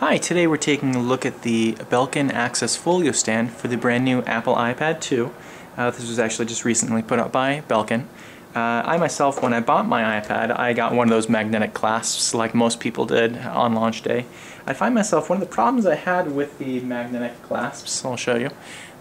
Hi, today we're taking a look at the Belkin Access Folio stand for the brand new Apple iPad 2. This was actually just recently put up by Belkin. I myself, when I bought my iPad, I got one of those magnetic clasps like most people did on launch day. I find myself, one of the problems I had with the magnetic clasps, I'll show you,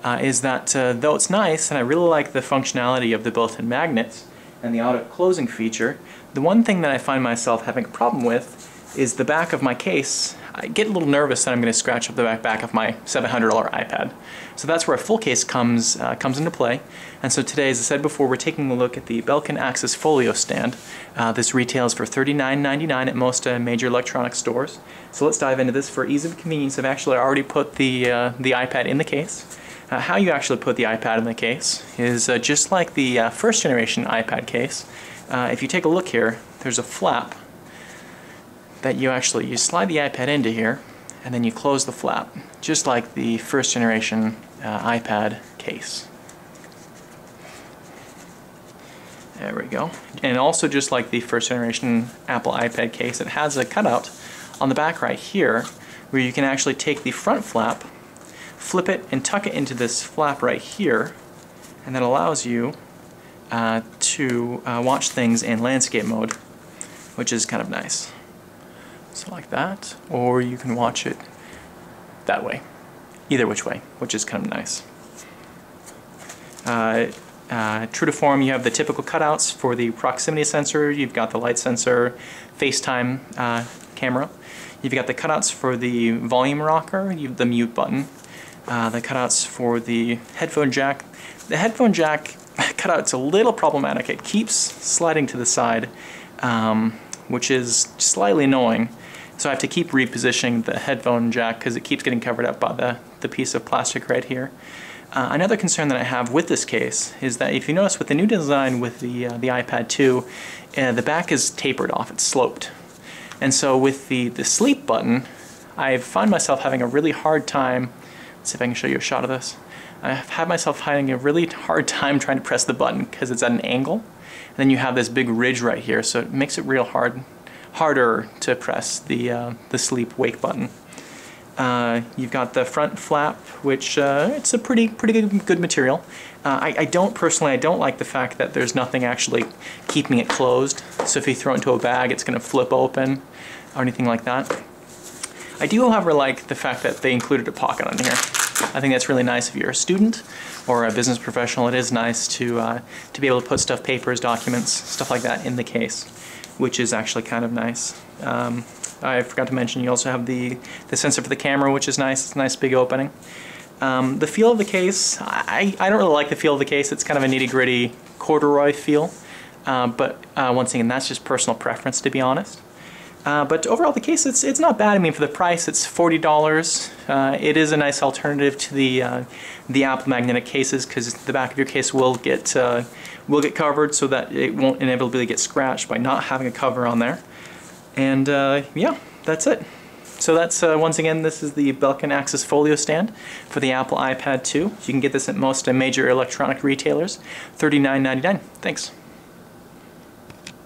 is that though it's nice and I really like the functionality of the built-in magnets and the auto-closing feature, the one thing that I find myself having a problem with is the back of my case. I get a little nervous that I'm going to scratch up the back of my $700 iPad. So that's where a full case comes into play. And so today, as I said before, we're taking a look at the Belkin Access Folio stand. This retails for $39.99 at most major electronics stores. So let's dive into this. For ease of convenience, I've actually already put the iPad in the case. How you actually put the iPad in the case is just like the first generation iPad case. If you take a look here, there's a flap that you slide the iPad into here and then you close the flap, just like the first generation iPad case. There we go. And also just like the first generation Apple iPad case, it has a cutout on the back right here where you can actually take the front flap, flip it and tuck it into this flap right here, and that allows you to watch things in landscape mode, which is kind of nice. So like that, or you can watch it that way. Either which way, which is kind of nice. True to form, you have the typical cutouts for the proximity sensor, you've got the light sensor, FaceTime camera, you've got the cutouts for the volume rocker, you have the mute button, the cutouts for the headphone jack. The headphone jack cutout's a little problematic. It keeps sliding to the side, which is slightly annoying. So I have to keep repositioning the headphone jack because it keeps getting covered up by the piece of plastic right here. Another concern that I have with this case is that if you notice with the new design with the iPad 2, the back is tapered off, it's sloped. And so with the sleep button, I find myself having a really hard time, let's see if I can show you a shot of this. I've had myself having a really hard time trying to press the button because it's at an angle. And then you have this big ridge right here, so it makes it real harder to press the sleep wake button. You've got the front flap, which it's a pretty good material. I don't like the fact that there's nothing actually keeping it closed. So if you throw it into a bag, it's going to flip open or anything like that. I do, however, like the fact that they included a pocket on here. I think that's really nice if you're a student or a business professional. It is nice to be able to put stuff, papers, documents, stuff like that in the case, which is actually kind of nice. I forgot to mention you also have the sensor for the camera, which is nice. It's a nice big opening. The feel of the case, I don't really like the feel of the case. It's kind of a nitty-gritty corduroy feel, but once again, that's just personal preference, to be honest. But overall, the case, it's not bad. I mean, for the price, it's $40. It is a nice alternative to the Apple magnetic cases because the back of your case will get covered so that it won't inevitably get scratched by not having a cover on there. And yeah, that's it. So that's once again, this is the Belkin Access Folio stand for the Apple iPad 2. You can get this at most major electronic retailers, $39.99. Thanks.